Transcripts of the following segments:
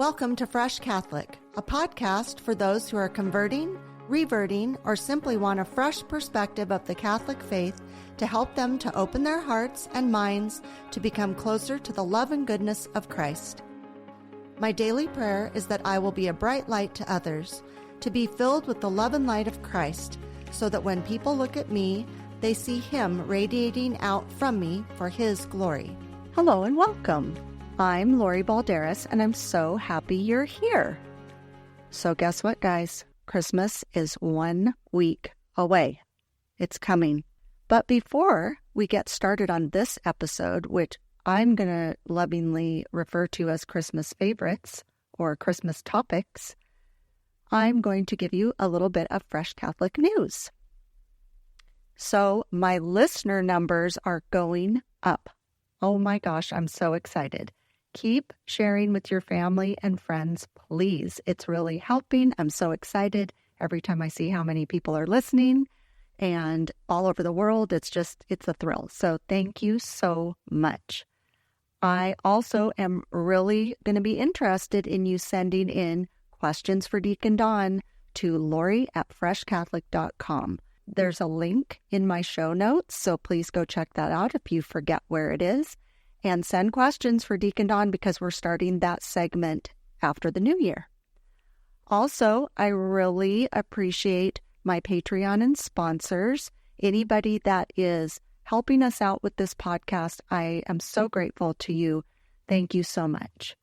Welcome to Fresh Catholic, a podcast for those who are converting, reverting, or simply want a fresh perspective of the Catholic faith to help them to open their hearts and minds to become closer to the love and goodness of Christ. My daily prayer is that I will be a bright light to others, to be filled with the love and light of Christ, so that when people look at me, they see Him radiating out from me for His glory. Hello and welcome. I'm Lori Balderas, and I'm so happy you're here. So guess what, guys? Christmas is 1 week away. It's coming. But before we get started on this episode, which I'm going to lovingly refer to as Christmas favorites or Christmas topics, I'm going to give you a little bit of Fresh Catholic news. So my listener numbers are going up. Oh my gosh, I'm so excited. Keep sharing with your family and friends, please. It's really helping. I'm so excited every time I see how many people are listening, and all over the world. It's a thrill. So thank you so much. I also am really going to be interested in you sending in questions for Deacon Don to lori@freshcatholic.com. There's a link in my show notes, so please go check that out if you forget where it is. And send questions for Deacon Don because we're starting that segment after the new year. Also, I really appreciate my Patreon and sponsors. Anybody that is helping us out with this podcast, I am so grateful to you. Thank you so much.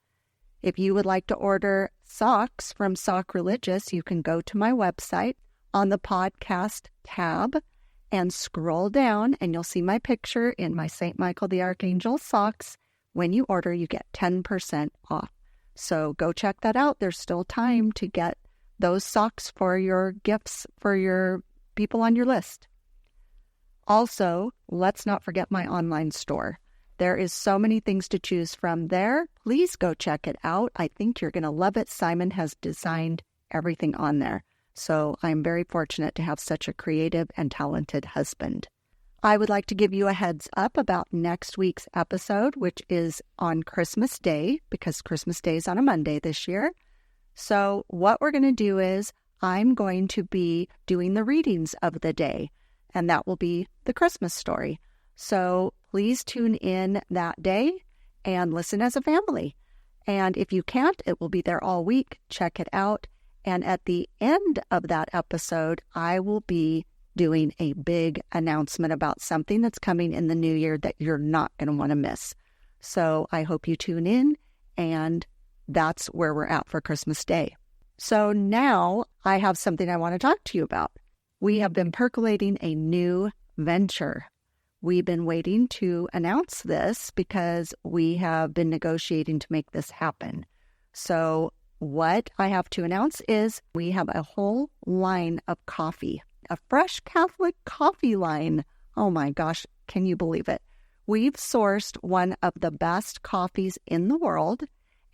If you would like to order socks from Sock Religious, you can go to my website on the podcast tab and scroll down, and you'll see my picture in my St. Michael the Archangel socks. When you order, you get 10% off. So go check that out. There's still time to get those socks for your gifts for your people on your list. Also, let's not forget my online store. There is so many things to choose from there. Please go check it out. I think you're going to love it. Simon has designed everything on there. So I'm very fortunate to have such a creative and talented husband. I would like to give you a heads up about next week's episode, which is on Christmas Day, because Christmas Day is on a Monday this year. So what we're going to do is I'm going to be doing the readings of the day, and that will be the Christmas story. So please tune in that day and listen as a family. And if you can't, it will be there all week. Check it out. And at the end of that episode, I will be doing a big announcement about something that's coming in the new year that you're not going to want to miss. So I hope you tune in, and that's where we're at for Christmas Day. So now I have something I want to talk to you about. We have been percolating a new venture. We've been waiting to announce this because we have been negotiating to make this happen. So what I have to announce is we have a whole line of coffee, a Fresh Catholic coffee line. Oh my gosh, can you believe it? We've sourced one of the best coffees in the world,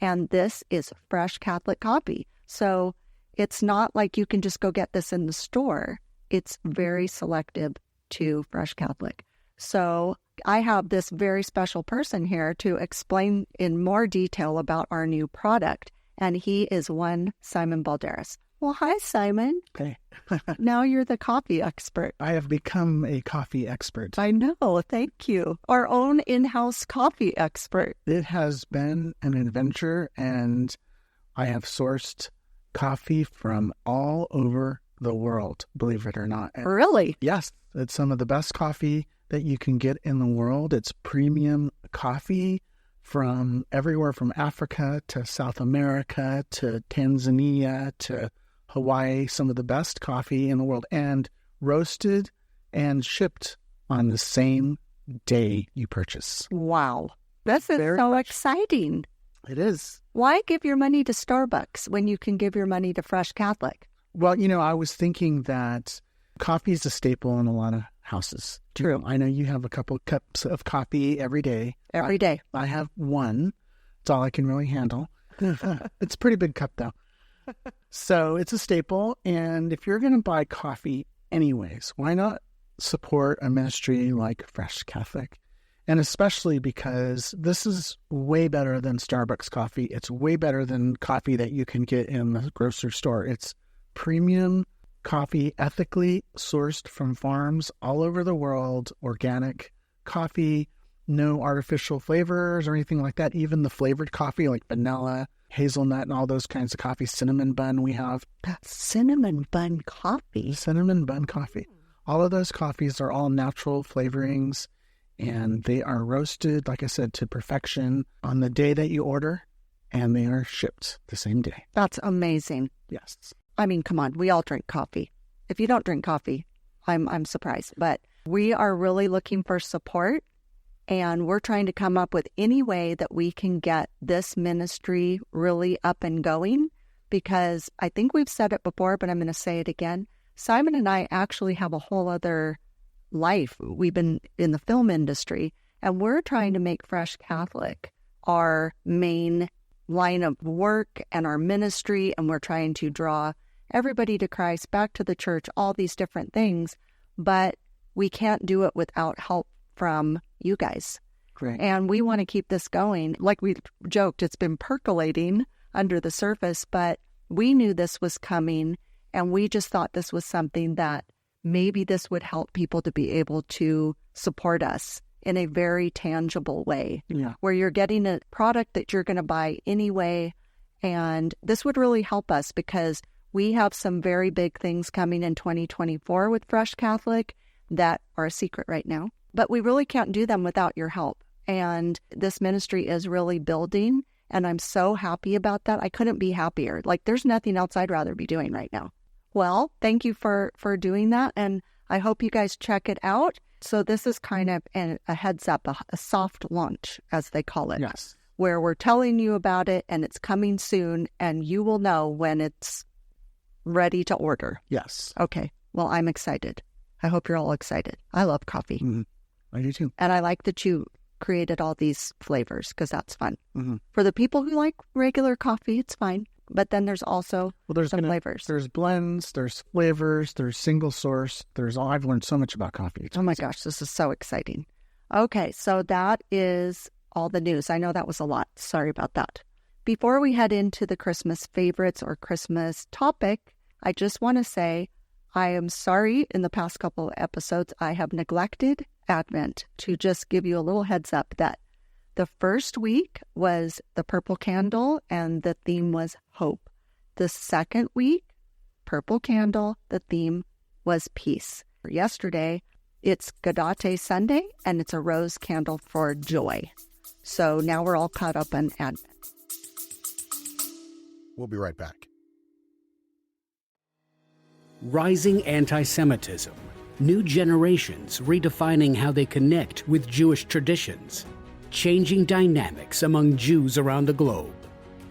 and this is Fresh Catholic coffee. So it's not like you can just go get this in the store. It's very selective to Fresh Catholic. So I have this very special person here to explain in more detail about our new product. And he is one Simon Balderas. Well, hi, Simon. Hey. Now you're the coffee expert. I have become a coffee expert. I know. Thank you. Our own in-house coffee expert. It has been an adventure, and I have sourced coffee from all over the world, believe it or not. Really? Yes. It's some of the best coffee that you can get in the world. It's premium coffee from everywhere from Africa to South America to Tanzania to Hawaii, some of the best coffee in the world, and roasted and shipped on the same day you purchase. Wow. This is so exciting. It is. Why give your money to Starbucks when you can give your money to Fresh Catholic? Well, I was thinking that coffee is a staple in a lot of houses. True. I know you have a couple cups of coffee every day. Every day. I have one. It's all I can really handle. It's a pretty big cup, though. So it's a staple. And if you're going to buy coffee anyways, why not support a ministry like Fresh Catholic And especially because this is way better than Starbucks coffee. It's way better than coffee that you can get in the grocery store. It's premium coffee, ethically sourced from farms all over the world, organic coffee, no artificial flavors or anything like that. Even the flavored coffee like vanilla, hazelnut, and all those kinds of coffee, cinnamon bun we have. That's cinnamon bun coffee. Cinnamon bun coffee. All of those coffees are all natural flavorings, and they are roasted, like I said, to perfection on the day that you order, and they are shipped the same day. That's amazing. Yes. I mean, come on, we all drink coffee. If you don't drink coffee, I'm surprised. But we are really looking for support, and we're trying to come up with any way that we can get this ministry really up and going, because I think we've said it before, but I'm going to say it again. Simon and I actually have a whole other life. We've been in the film industry, and we're trying to make Fresh Catholic our main line of work and our ministry, and we're trying to draw everybody to Christ, back to the church, all these different things, but we can't do it without help from you guys. Great. And we want to keep this going. Like we joked, it's been percolating under the surface, but we knew this was coming, and we just thought this was something that maybe this would help people to be able to support us in a very tangible way, where you're getting a product that you're going to buy anyway. And this would really help us, because we have some very big things coming in 2024 with Fresh Catholic that are a secret right now, but we really can't do them without your help. And this ministry is really building, and I'm so happy about that. I couldn't be happier. Like, there's nothing else I'd rather be doing right now. Well, thank you for doing that, and I hope you guys check it out. So this is kind of a heads up, a soft launch, as they call it. Yes. Where we're telling you about it, and it's coming soon, and you will know when it's ready to order. Yes. Okay. Well, I'm excited. I hope you're all excited. I love coffee. Mm-hmm. I do too. And I like that you created all these flavors, because that's fun. Mm-hmm. For the people who like regular coffee, it's fine. But then there's also some flavors. There's blends, there's flavors, there's single source. I've learned so much about coffee. Oh my gosh, this is so exciting. Okay, so that is all the news. I know that was a lot. Sorry about that. Before we head into the Christmas favorites or Christmas topic, I just want to say I am sorry in the past couple of episodes I have neglected Advent. To just give you a little heads up that the first week was the purple candle, and the theme was hope. The second week, purple candle, the theme was peace. Yesterday, it's Gaudete Sunday, and it's a rose candle for joy. So now we're all caught up on Advent. We'll be right back. Rising anti-Semitism. New generations redefining how they connect with Jewish traditions. Changing dynamics among Jews around the globe.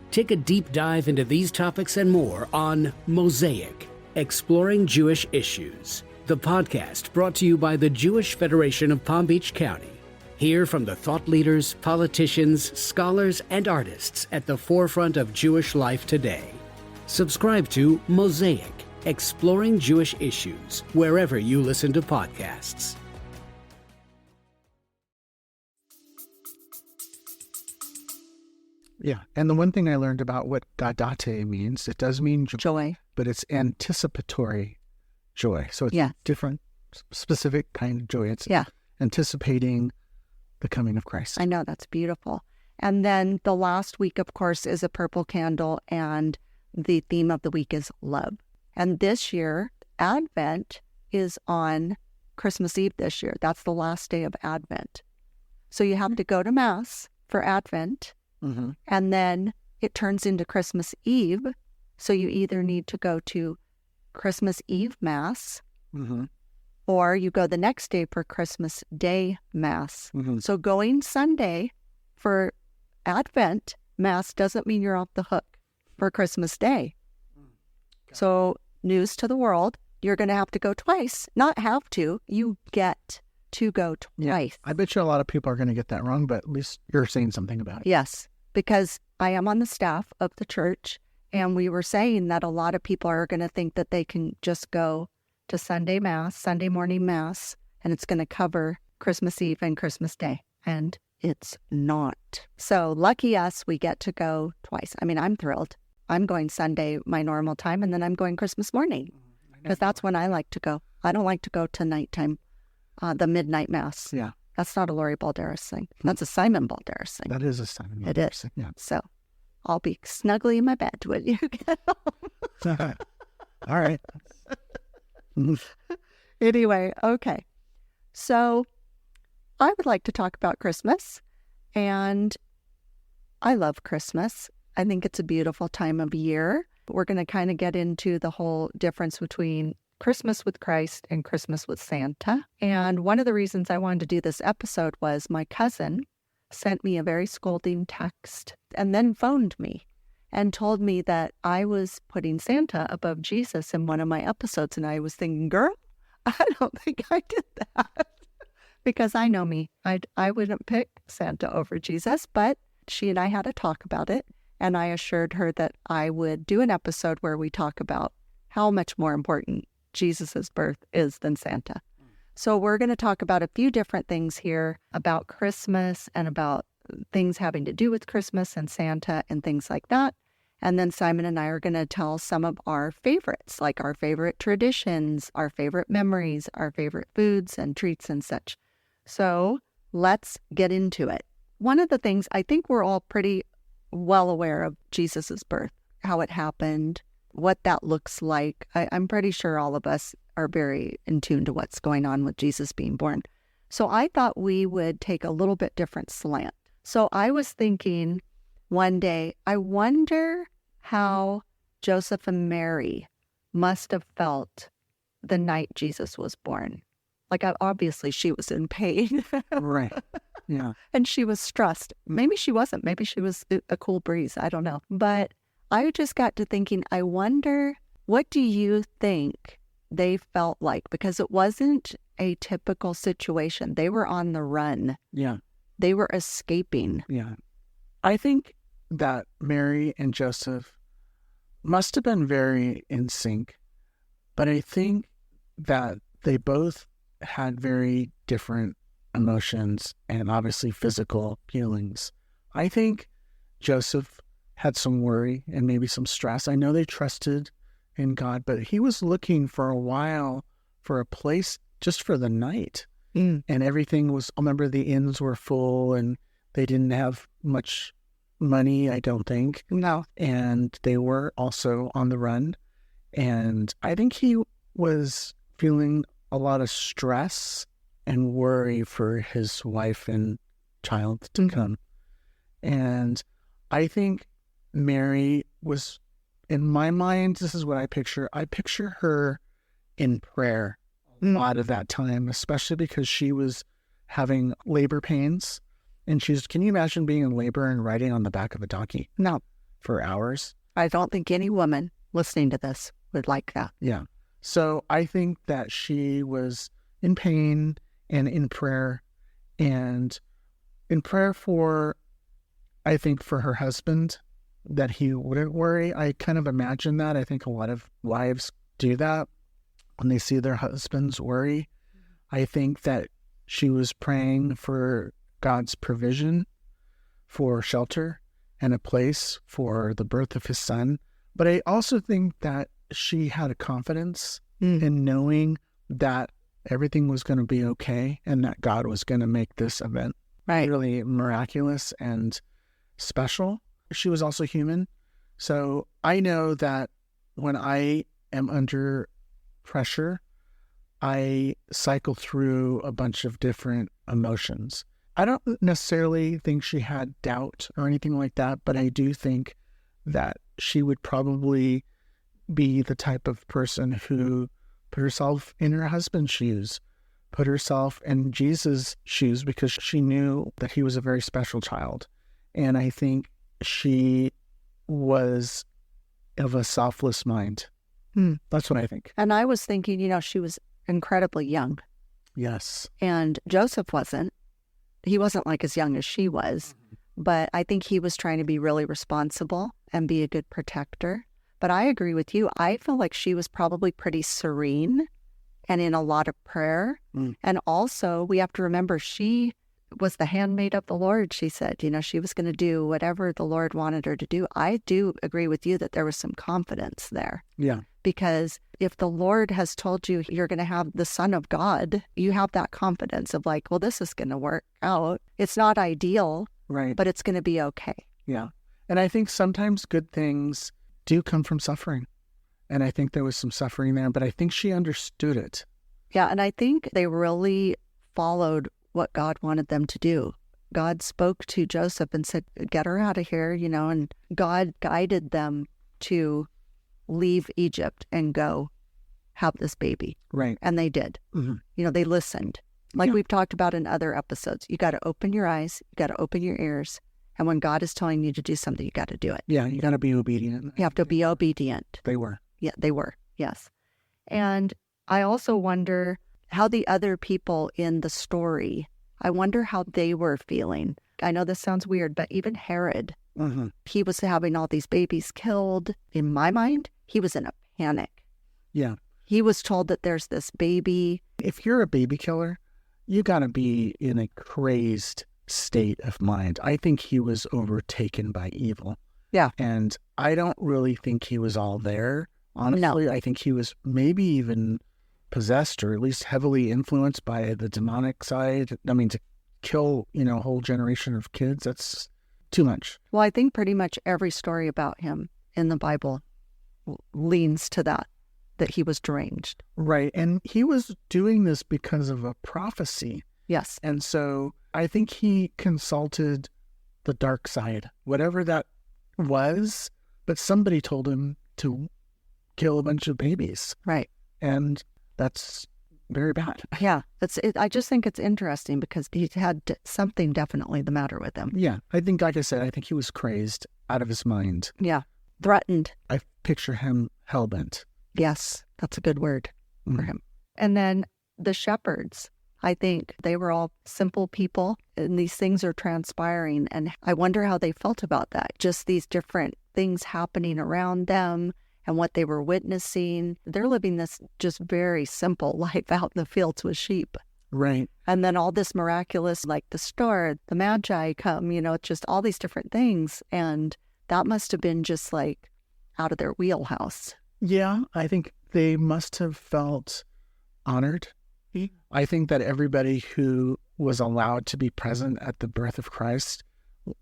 Take a deep dive into these topics and more on Mosaic, Exploring Jewish Issues, the podcast brought to you by the Jewish Federation of Palm Beach County. Hear from the thought leaders, politicians, scholars, and artists at the forefront of Jewish life today. Subscribe to Mosaic, Exploring Jewish Issues, wherever you listen to podcasts. Yeah. And the one thing I learned about what Gaudete means, it does mean Joy. but it's anticipatory joy. So it's different, specific kind of joy. It's anticipating the coming of Christ. I know, that's beautiful. And then the last week, of course, is a purple candle, and the theme of the week is love. And this year, Advent is on Christmas Eve this year. That's the last day of Advent. So you have to go to Mass for Advent, and then it turns into Christmas Eve. So you either need to go to Christmas Eve Mass, or you go the next day for Christmas Day Mass. So going Sunday for Advent Mass doesn't mean you're off the hook for Christmas Day. So news to the world, you're going to have to go twice. Not have to, you get to go twice. Yeah. I bet you a lot of people are going to get that wrong, but at least you're saying something about it. Yes, because I am on the staff of the church, and we were saying that a lot of people are going to think that they can just go to Sunday Mass, Sunday morning Mass, and it's going to cover Christmas Eve and Christmas Day. and it's not. So lucky us, we get to go twice. I mean, I'm thrilled. I'm going Sunday, my normal time, and then I'm going Christmas morning because that's when I like to go. I don't like to go to nighttime, the midnight mass. Yeah. That's not a Lori Balderas thing. That's a Simon Balderas thing. That is a Simon Balderas. It is. Thing. Yeah. So I'll be snugly in my bed when you get home. All right. Anyway, okay. So I would like to talk about Christmas, and I love Christmas. I think it's a beautiful time of year. We're going to kind of get into the whole difference between Christmas with Christ and Christmas with Santa. And one of the reasons I wanted to do this episode was my cousin sent me a very scolding text and then phoned me and told me that I was putting Santa above Jesus in one of my episodes. And I was thinking, girl, I don't think I did that. Because I know me, I wouldn't pick Santa over Jesus, but she and I had a talk about it, and I assured her that I would do an episode where we talk about how much more important Jesus's birth is than Santa. So we're going to talk about a few different things here about Christmas and about things having to do with Christmas and Santa and things like that. And then Simon and I are going to tell some of our favorites, like our favorite traditions, our favorite memories, our favorite foods and treats and such. So let's get into it. One of the things, I think we're all pretty well aware of Jesus's birth, how it happened, what that looks like. I'm pretty sure all of us are very in tune to what's going on with Jesus being born. So I thought we would take a little bit different slant. So I was thinking one day, I wonder how Joseph and Mary must have felt the night Jesus was born. Like, obviously, she was in pain. Right. Yeah. And she was stressed. Maybe she wasn't. Maybe she was a cool breeze. I don't know. But I just got to thinking, I wonder, what do you think they felt like? Because it wasn't a typical situation. They were on the run. Yeah. They were escaping. Yeah. I think that Mary and Joseph must have been very in sync, but I think that they both had very different emotions and obviously physical feelings. I think Joseph had some worry and maybe some stress. I know they trusted in God, but he was looking for a while for a place just for the night. And everything was, I remember the inns were full and they didn't have much money, I don't think. No. And they were also on the run. And I think he was feeling a lot of stress and worry for his wife and child to come. And I think Mary was, in my mind, this is what I picture. I picture her in prayer a lot of that time, especially because she was having labor pains. And can you imagine being in labor and riding on the back of a donkey? No. For hours? I don't think any woman listening to this would like that. Yeah. So I think that she was in pain and in prayer for, I think, for her husband, that he wouldn't worry. I kind of imagine that. I think a lot of wives do that when they see their husbands worry. I think that she was praying for God's provision for shelter and a place for the birth of his son. But I also think that she had a confidence in knowing that everything was going to be okay and that God was going to make this event really miraculous and special. She was also human. So I know that when I am under pressure, I cycle through a bunch of different emotions. I don't necessarily think she had doubt or anything like that, but I do think that she would probably be the type of person who put herself in her husband's shoes, put herself in Jesus' shoes, because she knew that he was a very special child. And I think she was of a selfless mind. That's what I think. And I was thinking, she was incredibly young. Yes. And Joseph wasn't. He wasn't like as young as she was, but I think he was trying to be really responsible and be a good protector. But I agree with you. I feel like she was probably pretty serene and in a lot of prayer. And also, we have to remember, she was the handmaid of the Lord, she said. She was going to do whatever the Lord wanted her to do. I do agree with you that there was some confidence there. Yeah. Because if the Lord has told you you're going to have the Son of God, you have that confidence of like, well, this is going to work out. It's not ideal, Right. but it's going to be okay. Yeah. And I think sometimes good things do come from suffering. And I think there was some suffering there, but I think she understood it. Yeah. And I think they really followed what God wanted them to do. God spoke to Joseph and said, get her out of here, and God guided them to leave Egypt and go have this baby. Right. And they did. Mm-hmm. They listened. Like we've talked about in other episodes. You got to open your eyes. You got to open your ears. And when God is telling you to do something, you got to do it. Yeah, you got to be obedient. You have to be obedient. They were. Yeah, they were. Yes. And I also wonder how the other people in the story, I wonder how they were feeling. I know this sounds weird, but even Herod, he was having all these babies killed. In my mind, he was in a panic. Yeah. He was told that there's this baby. If you're a baby killer, you got to be in a crazed state of mind. I think he was overtaken by evil. Yeah. And I don't really think he was all there. Honestly, no. I think he was maybe even possessed or at least heavily influenced by the demonic side. I mean, to kill, a whole generation of kids, that's too much. Well, I think pretty much every story about him in the Bible leans to that he was deranged. Right. And he was doing this because of a prophecy. Yes. And so I think he consulted the dark side, whatever that was, but somebody told him to kill a bunch of babies. Right. And that's very bad. Yeah. I just think it's interesting because he had something definitely the matter with him. Yeah. I think, like I said, I think he was crazed, out of his mind. Yeah. Threatened. I picture him hellbent. Yes. That's a good word for him. And then the shepherds, I think they were all simple people and these things are transpiring. And I wonder how they felt about that. Just these different things happening around them and what they were witnessing. They're living this just very simple life out in the fields with sheep. Right. And then all this miraculous, like the star, the magi come, just all these different things. And that must have been just like out of their wheelhouse. Yeah, I think they must have felt honored. I think that everybody who was allowed to be present at the birth of Christ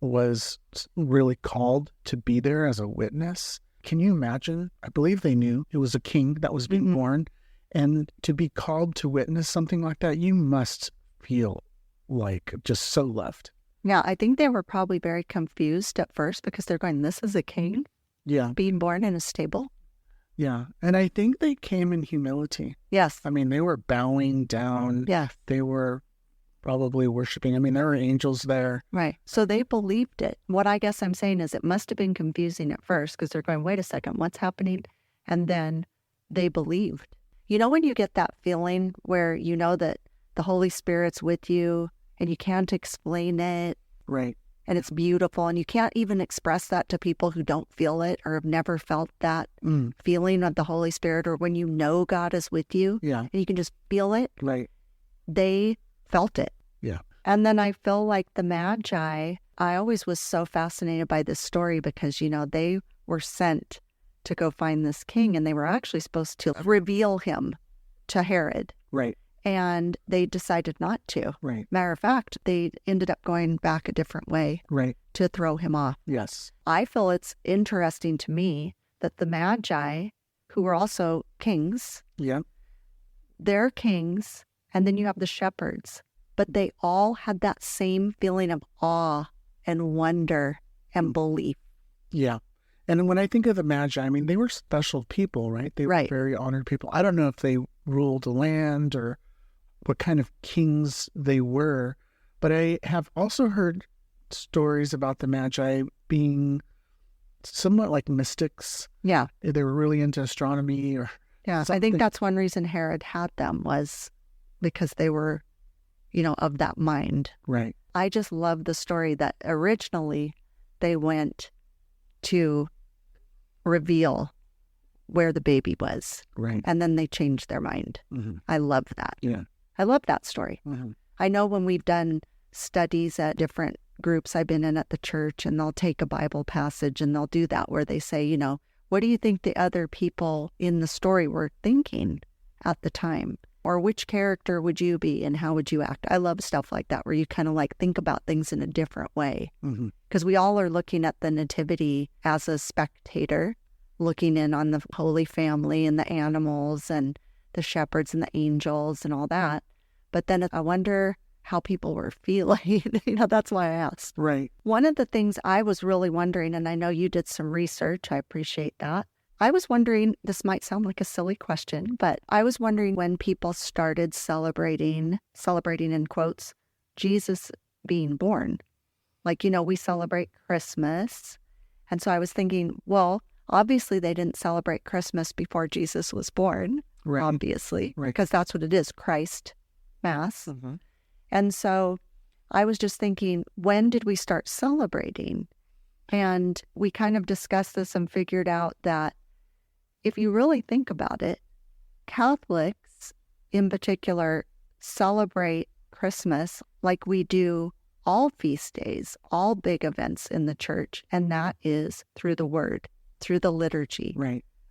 was really called to be there as a witness. Can you imagine? I believe they knew it was a king that was being born. And to be called to witness something like that, you must feel like just so loved. Yeah, I think they were probably very confused at first because they're going, this is a king? Yeah. Being born in a stable? Yeah. And I think they came in humility. Yes. I mean, they were bowing down. Yes. They were probably worshiping. I mean, there were angels there. Right. So they believed it. What I guess I'm saying is it must have been confusing at first because they're going, wait a second, what's happening? And then they believed. When you get that feeling where you know that the Holy Spirit's with you and you can't explain it. Right. And it's beautiful. And you can't even express that to people who don't feel it or have never felt that feeling of the Holy Spirit, or when you know God is with you. Yeah. And you can just feel it. Right. They felt it. Yeah. And then I feel like the Magi, I always was so fascinated by this story because, they were sent to go find this king and they were actually supposed to reveal him to Herod. Right. And they decided not to. Right. Matter of fact, they ended up going back a different way. Right. To throw him off. Yes. I feel it's interesting to me that the Magi, who were also kings, they're kings, and then you have the shepherds, but they all had that same feeling of awe and wonder and belief. Yeah. And when I think of the Magi, I mean, they were special people, right? They were very honored people. I don't know if they ruled the land or what kind of kings they were, but I have also heard stories about the Magi being somewhat like mystics. Yeah. They were really into astronomy or something. I think that's one reason Herod had them was because they were, of that mind. Right. I just love the story that originally they went to reveal where the baby was. Right. And then they changed their mind. I love that. Yeah. I love that story. I know when we've done studies at different groups I've been in at the church, and they'll take a Bible passage and they'll do that where they say, you know, what do you think the other people in the story were thinking at the time? Or which character would you be and how would you act? I love stuff like that where you kind of like think about things in a different way. Because we all are looking at the nativity as a spectator, looking in on the Holy Family and the animals and the shepherds and the angels and all that. But then I wonder how people were feeling. You know, that's why I asked. Right. One of the things I was really wondering, and I know you did some research, I appreciate that. I was wondering, this might sound like a silly question, but I was wondering when people started celebrating in quotes, Jesus being born. Like, you know, we celebrate Christmas. And so I was thinking, well, obviously they didn't celebrate Christmas before Jesus was born, obviously, because that's what it is, Christ Mass. And so I was just thinking, when did we start celebrating? And we kind of discussed this and figured out that if you really think about it, Catholics in particular celebrate Christmas like we do all feast days, all big events in the church, and that is through the Word, through the liturgy,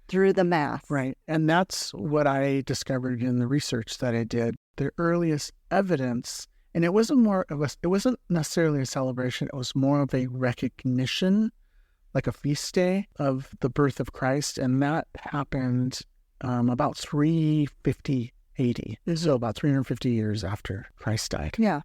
through the Mass. Right. And that's what I discovered in the research that I did. The earliest evidence, and it wasn't necessarily a celebration, it was more of a recognition, like a feast day of the birth of Christ, and that happened about 350 AD, so about 350 years after Christ died. Yeah.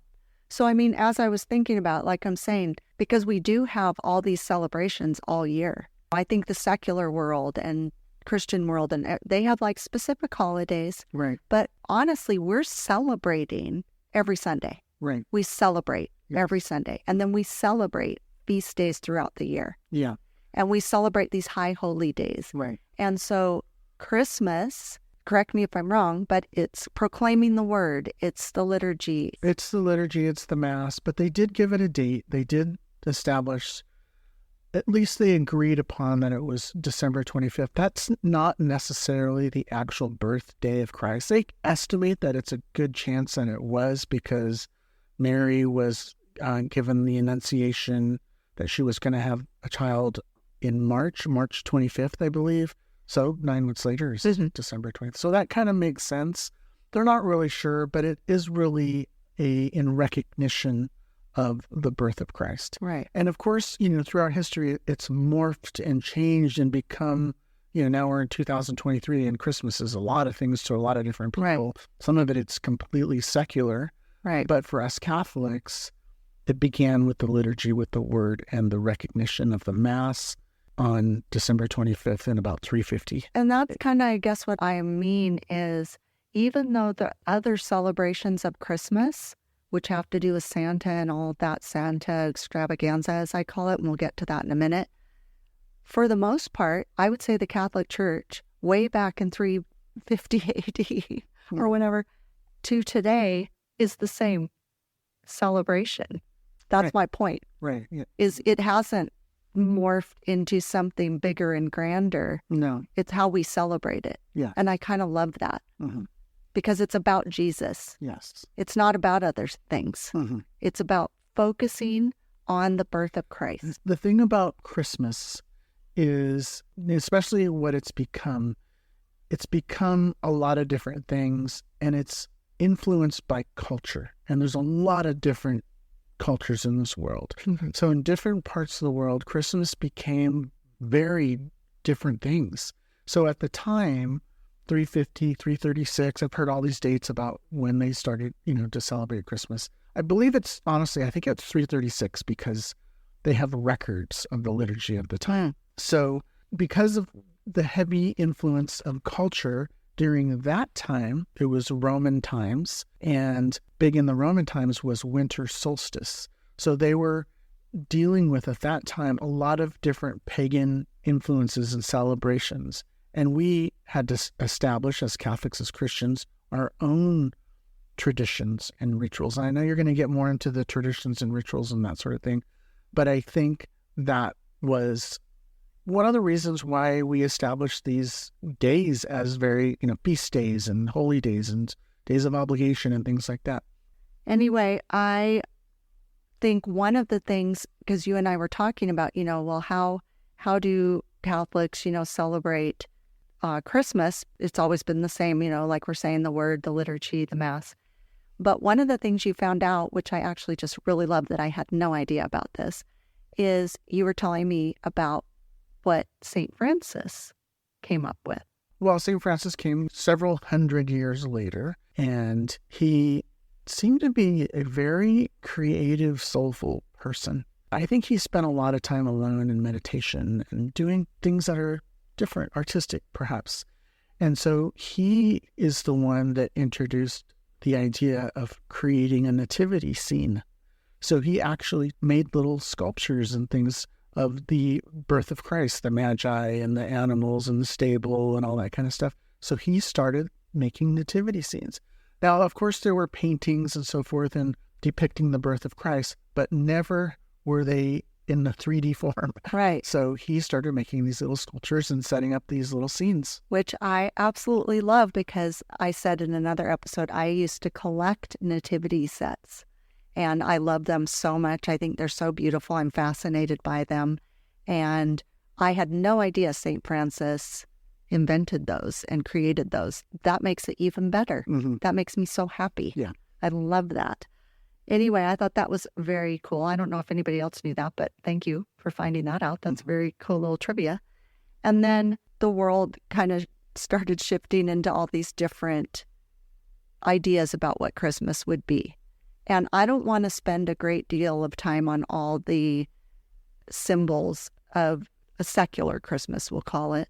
So, I mean, as I was thinking about, like I'm saying, because we do have all these celebrations all year. I think the secular world and Christian world, and they have like specific holidays. Right. But honestly, we're celebrating every Sunday. Right. We celebrate every Sunday. And then we celebrate feast days throughout the year. Yeah. And we celebrate these high holy days. Right. And so Christmas, correct me if I'm wrong, but it's proclaiming the word. It's the liturgy. It's the liturgy. It's the Mass. But they did give it a date. They did establish, at least they agreed upon that it was December 25th. That's not necessarily the actual birthday of Christ. They estimate that it's a good chance that it was because Mary was given the Annunciation that she was going to have a child in March 25th, I believe. So 9 months later is December 20th. So that kind of makes sense. They're not really sure, but it is really in recognition of the birth of Christ. Right. And of course, you know, throughout history, it's morphed and changed and become, you know, now we're in 2023 and Christmas is a lot of things to a lot of different people. Right. Some of it's completely secular. Right. But for us Catholics, it began with the liturgy, with the word and the recognition of the Mass on December 25th in about 350. And that's kind of, I guess, what I mean is even though the other celebrations of Christmas, which have to do with Santa and all of that Santa extravaganza, as I call it, and we'll get to that in a minute. For the most part, I would say the Catholic Church, way back in 350 AD or whenever, to today is the same celebration. That's my point. Right. Yeah. Is it hasn't morphed into something bigger and grander. No. It's how we celebrate it. Yeah. And I kind of love that. Because it's about Jesus. Yes. It's not about other things. It's about focusing on the birth of Christ. The thing about Christmas is, especially what it's become a lot of different things, and it's influenced by culture. And there's a lot of different cultures in this world. So in different parts of the world, Christmas became very different things. So at the time, 350, 336, I've heard all these dates about when they started, you know, to celebrate Christmas. I believe it's, honestly, I think it's 336 because they have records of the liturgy of the time. So because of the heavy influence of culture during that time, it was Roman times, and big in the Roman times was winter solstice. So they were dealing with, at that time, a lot of different pagan influences and celebrations. And we had to establish, as Catholics, as Christians, our own traditions and rituals. And I know you're going to get more into the traditions and rituals and that sort of thing, but I think that was one of the reasons why we established these days as very, you know, feast days and holy days and days of obligation and things like that. Anyway, I think one of the things, because you and I were talking about, well, how do Catholics, celebrate Christmas? It's always been the same, like we're saying, the word, the liturgy, the mass. But one of the things you found out, which I actually just really love that I had no idea about this, is you were telling me about what St. Francis came up with. Well, St. Francis came several hundred years later, and he seemed to be a very creative, soulful person. I think he spent a lot of time alone in meditation and doing things that are different, artistic perhaps. And so he is the one that introduced the idea of creating a nativity scene. So he actually made little sculptures and things of the birth of Christ, the magi and the animals and the stable and all that kind of stuff. So he started making nativity scenes. Now, of course, there were paintings and so forth and depicting the birth of Christ, but never were they in the 3D form. Right. So he started making these little sculptures and setting up these little scenes. Which I absolutely love, because I said in another episode, I used to collect nativity sets, and I love them so much. I think they're so beautiful. I'm fascinated by them. And I had no idea St. Francis invented those and created those. That makes it even better. Mm-hmm. That makes me so happy. Yeah. I love that. Anyway, I thought that was very cool. I don't know if anybody else knew that, but thank you for finding that out. That's very cool little trivia. And then the world kind of started shifting into all these different ideas about what Christmas would be. And I don't want to spend a great deal of time on all the symbols of a secular Christmas, we'll call it.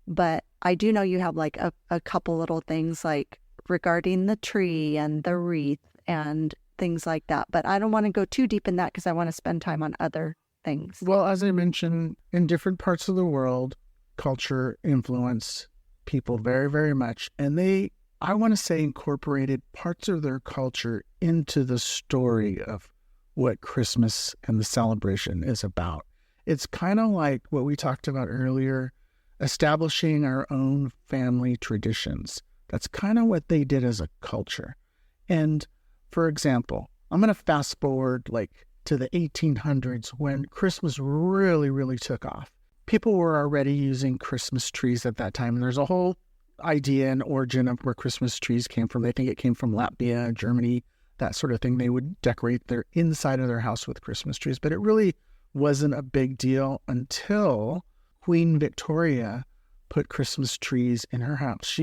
But I do know you have like a couple little things like regarding the tree and the wreath and things like that. But I don't want to go too deep in that because I want to spend time on other things. Well, as I mentioned, in different parts of the world, culture influenced people very, very much. And they, I want to say, incorporated parts of their culture into the story of what Christmas and the celebration is about. It's kind of like what we talked about earlier, establishing our own family traditions. That's kind of what they did as a culture. And for example, I'm going to fast forward like to the 1800s when Christmas really, really took off. People were already using Christmas trees at that time. And there's a whole idea and origin of where Christmas trees came from. They think it came from Latvia, Germany, that sort of thing. They would decorate their inside of their house with Christmas trees. But it really wasn't a big deal until Queen Victoria put Christmas trees in her house.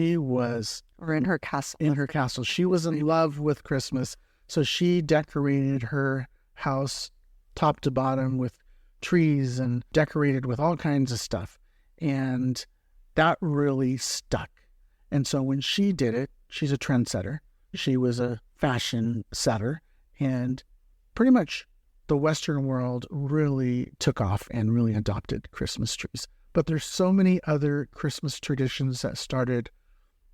Or in her castle. In her castle. She was in love with Christmas. So she decorated her house top to bottom with trees and decorated with all kinds of stuff. And that really stuck. And so when she did it, she's a trendsetter. She was a fashion setter. And pretty much the Western world really took off and really adopted Christmas trees. But there's so many other Christmas traditions that started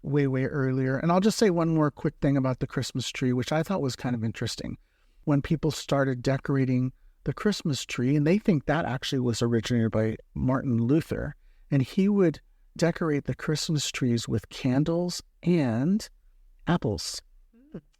way, way earlier. And I'll just say one more quick thing about the Christmas tree, which I thought was kind of interesting. When people started decorating the Christmas tree, and they think that actually was originated by Martin Luther, and he would decorate the Christmas trees with candles and apples.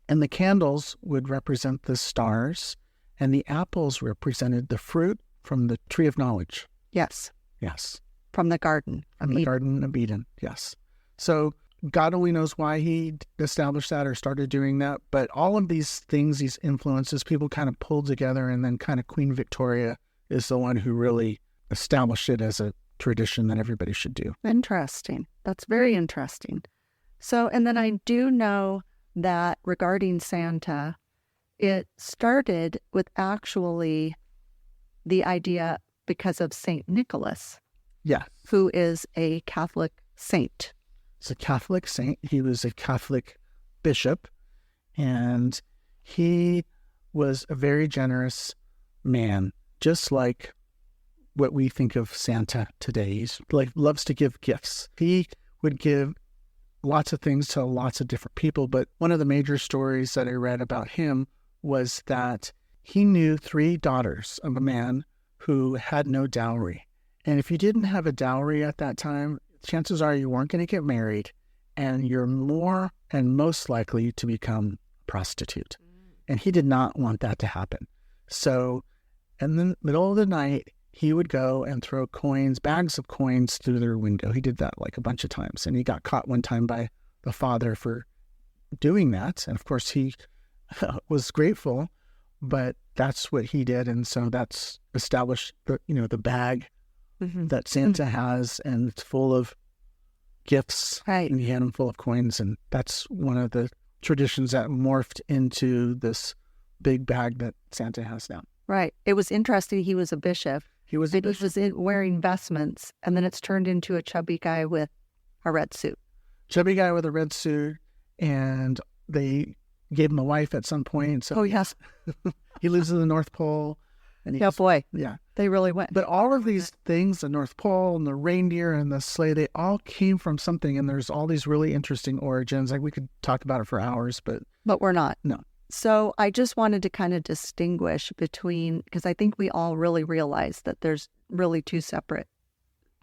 And the candles would represent the stars, and the apples represented the fruit from the tree of knowledge. Yes. Yes. From the garden. From the Garden of Eden, yes. So God only knows why he established that or started doing that. But all of these things, these influences, people kind of pulled together, and then kind of Queen Victoria is the one who really established it as a tradition that everybody should do. Interesting. That's very interesting. So, and then I do know that regarding Santa, it started with actually the idea because of St. Nicholas. Yeah. Who is a Catholic saint. He's a Catholic saint. He was a Catholic bishop, and he was a very generous man, just like what we think of Santa today. He's like loves to give gifts. He would give lots of things to lots of different people, but one of the major stories that I read about him was that he knew 3 daughters of a man who had no dowry. And if you didn't have a dowry at that time, chances are you weren't going to get married, and you're more and most likely to become a prostitute. And he did not want that to happen. So in the middle of the night, he would go and throw bags of coins through their window. He did that like a bunch of times, and he got caught one time by the father for doing that. And of course, he was grateful, but that's what he did. And so that's established the bag that Santa has, and it's full of gifts. Right. And he had them full of coins. And that's one of the traditions that morphed into this big bag that Santa has now. Right. It was interesting. He was a bishop. He was wearing vestments, and then it's turned into a chubby guy with a red suit. Chubby guy with a red suit, and they gave him a wife at some point. So yes. He lives in the North Pole. And They really went. But all of these things, the North Pole and the reindeer and the sleigh, they all came from something. And there's all these really interesting origins. Like we could talk about it for hours, but we're not. No. So I just wanted to kind of distinguish between, because I think we all really realize that there's really two separate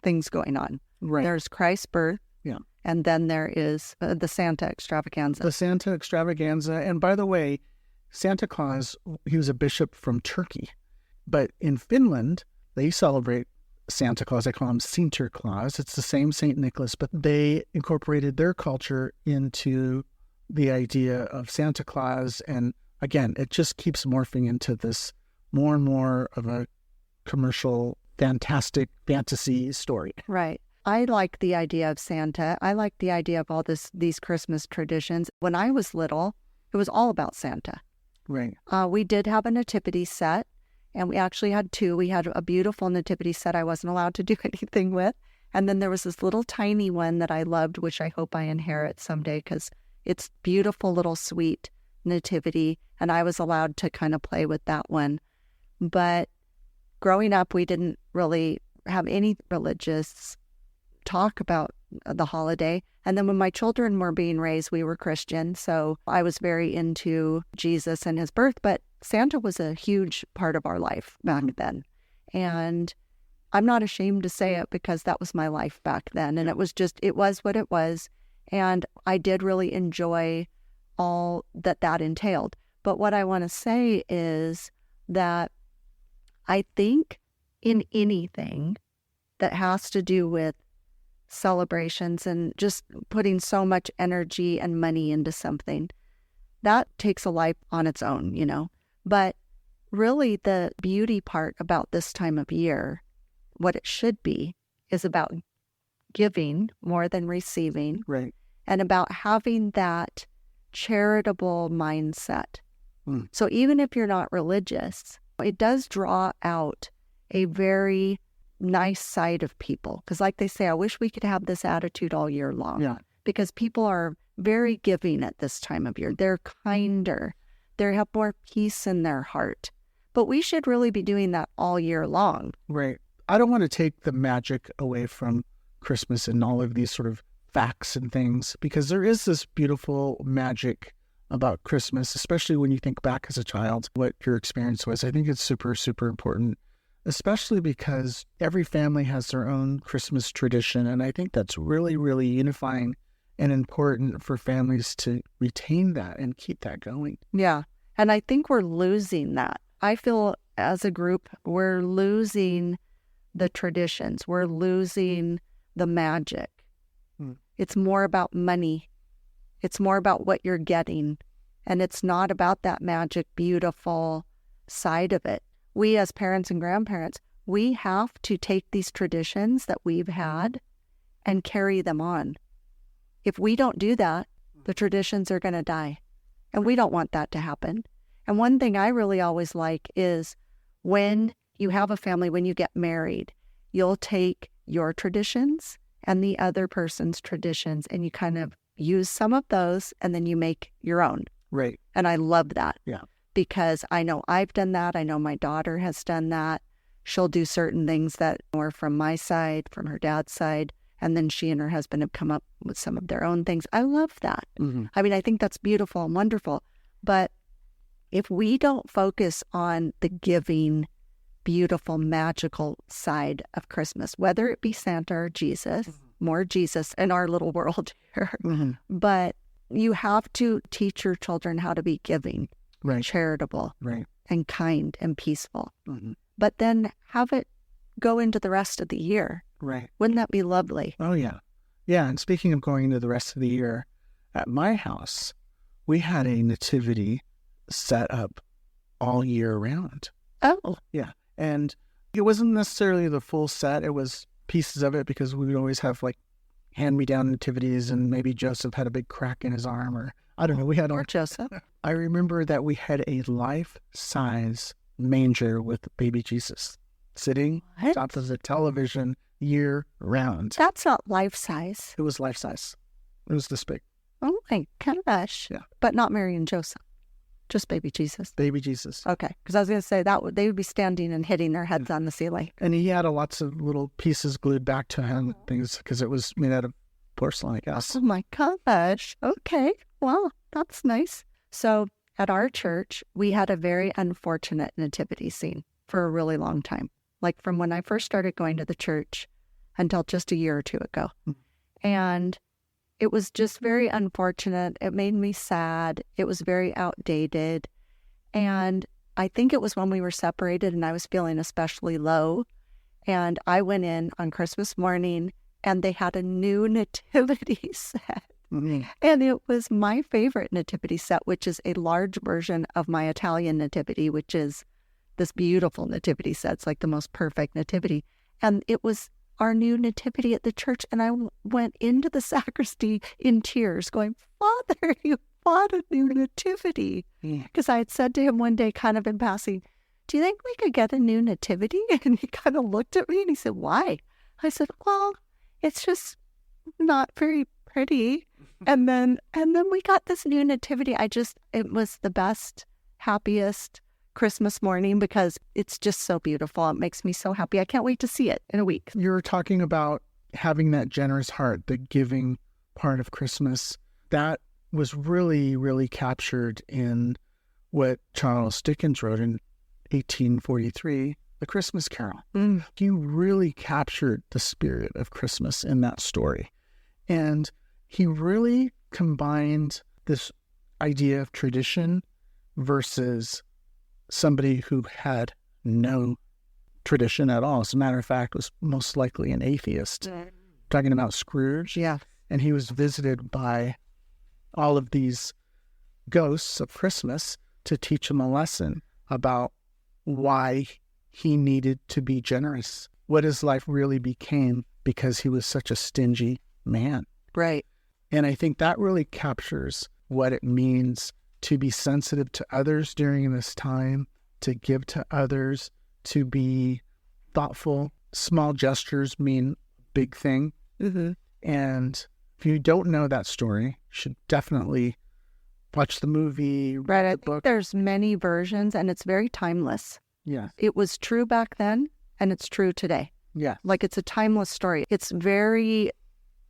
things going on. Right. There's Christ's birth. Yeah. And then there is the Santa extravaganza. The Santa extravaganza. And by the way, Santa Claus, he was a bishop from Turkey. But in Finland, they celebrate Santa Claus. They call him Sinterklaas. It's the same St. Nicholas, but they incorporated their culture into the idea of Santa Claus. And again, it just keeps morphing into this more and more of a commercial, fantastic fantasy story. Right. I like the idea of Santa. I like the idea of all these Christmas traditions. When I was little, it was all about Santa. Right. We did have a nativity set, and we actually had two. We had a beautiful nativity set I wasn't allowed to do anything with. And then there was this little tiny one that I loved, which I hope I inherit someday, because it's beautiful little sweet nativity. And I was allowed to kind of play with that one. But growing up, we didn't really have any religious talk about the holiday. And then when my children were being raised, we were Christian. So I was very into Jesus and his birth, but Santa was a huge part of our life back then. And I'm not ashamed to say it, because that was my life back then. And it was what it was. And I did really enjoy all that entailed. But what I want to say is that I think in anything that has to do with celebrations and just putting so much energy and money into something, that takes a life on its own, But really the beauty part about this time of year, what it should be, is about giving more than receiving. Right. And about having that charitable mindset. So even if you're not religious, it does draw out a very nice side of people. Because like they say, I wish we could have this attitude all year long. Yeah. Because people are very giving at this time of year. They're kinder. They have more peace in their heart. But we should really be doing that all year long. Right. I don't want to take the magic away from Christmas and all of these sort of facts and things, because there is this beautiful magic about Christmas, especially when you think back as a child, what your experience was. I think it's super, super important, especially because every family has their own Christmas tradition. And I think that's really, really unifying and important for families to retain that and keep that going. Yeah. And I think we're losing that. I feel as a group, we're losing the traditions. We're losing the magic. It's more about money. It's more about what you're getting. And it's not about that magic, beautiful side of it. We as parents and grandparents, we have to take these traditions that we've had and carry them on. If we don't do that, the traditions are going to die. And we don't want that to happen. And one thing I really always like is when you have a family, when you get married, you'll take your traditions and the other person's traditions, and you kind of use some of those, and then you make your own. Right. And I love that. Yeah. Because I know I've done that. I know my daughter has done that. She'll do certain things that were from my side, from her dad's side, and then she and her husband have come up with some of their own things. I love that. Mm-hmm. I mean, I think that's beautiful and wonderful. But if we don't focus on the giving, beautiful, magical side of Christmas, whether it be Santa or Jesus, more Jesus in our little world here, but you have to teach your children how to be giving, right, charitable, right, and kind and peaceful. Mm-hmm. But then have it go into the rest of the year. Right. Wouldn't that be lovely? Oh, yeah. Yeah, and speaking of going into the rest of the year, at my house, we had a nativity set up all year round. Oh. Yeah, and it wasn't necessarily the full set. It was pieces of it because we would always have like hand-me-down nativities, and maybe Joseph had a big crack in his arm, or I don't know. We had Or Joseph. I remember that we had a life-size manger with baby Jesus sitting on top of the television year round. That's not life-size. It was life-size. It was this big. Oh my gosh. Yeah. But not Mary and Joseph. Just baby Jesus. Baby Jesus. Okay. Because I was going to say they would be standing and hitting their heads on the ceiling. And he had lots of little pieces glued back to him, things, because it was made out of porcelain, I guess. Oh my gosh. Okay. Well, that's nice. So at our church, we had a very unfortunate nativity scene for a really long time. Like from when I first started going to the church until just a year or two ago. And it was just very unfortunate. It made me sad. It was very outdated. And I think it was when we were separated and I was feeling especially low. And I went in on Christmas morning and they had a new nativity set. Mm-hmm. And it was my favorite nativity set, which is a large version of my Italian nativity, which is this beautiful nativity set. It's like the most perfect nativity. And it was our new nativity at the church. And I went into the sacristy in tears going, Father, you bought a new nativity. Because I had said to him one day, kind of in passing, do you think we could get a new nativity? And he kind of looked at me and he said, why? I said, well, it's just not very pretty. And then we got this new nativity. It was the best, happiest Christmas morning because it's just so beautiful. It makes me so happy. I can't wait to see it in a week. You were talking about having that generous heart, the giving part of Christmas. That was really, really captured in what Charles Dickens wrote in 1843, The Christmas Carol. He really captured the spirit of Christmas in that story. And he really combined this idea of tradition versus somebody who had no tradition at all. As a matter of fact, was most likely an atheist. Talking about Scrooge. Yeah. And he was visited by all of these ghosts of Christmas to teach him a lesson about why he needed to be generous, what his life really became because he was such a stingy man. Right. And I think that really captures what it means to be sensitive to others during this time, to give to others, to be thoughtful. Small gestures mean big thing. Mm-hmm. And if you don't know that story, you should definitely watch the movie, read the book. There's many versions and it's very timeless. Yeah. It was true back then and it's true today. Yeah. Like it's a timeless story. It's very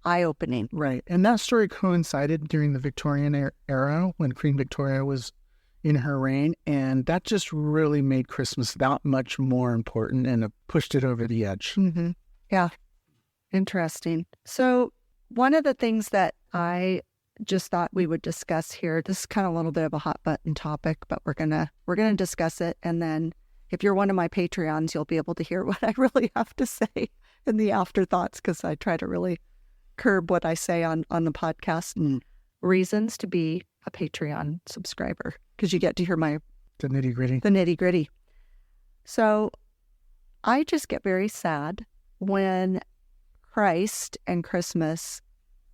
eye-opening. Right. And that story coincided during the Victorian era when Queen Victoria was in her reign. And that just really made Christmas that much more important and it pushed it over the edge. Mm-hmm. Yeah. Interesting. So one of the things that I just thought we would discuss here, this is kind of a little bit of a hot button topic, but we're gonna discuss it. And then if you're one of my Patreons, you'll be able to hear what I really have to say in the afterthoughts because I try to really curb what I say on the podcast. Reasons to be a Patreon subscriber because you get to hear the nitty gritty. So I just get very sad when Christ and Christmas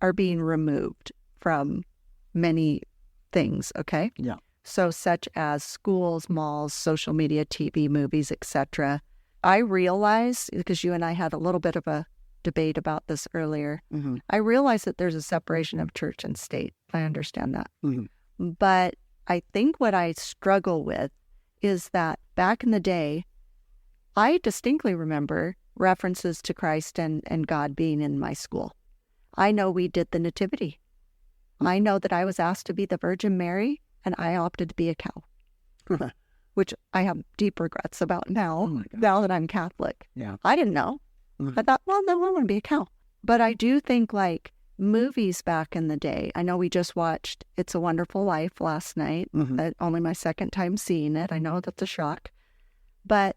are being removed from many things. Okay. Yeah. So such as schools, malls, social media, TV, movies, etc. I realize because you and I had a little bit of a debate about this earlier. Mm-hmm. I realize that there's a separation of church and state. I understand that. Mm-hmm. But I think what I struggle with is that back in the day, I distinctly remember references to Christ and God being in my school. I know we did the nativity. I know that I was asked to be the Virgin Mary and I opted to be a cow, which I have deep regrets about now that I'm Catholic. Yeah. I didn't know. I thought, well, no, I want to be a cow. But I do think like movies back in the day. I know we just watched It's a Wonderful Life last night. Only my second time seeing it. I know that's a shock. But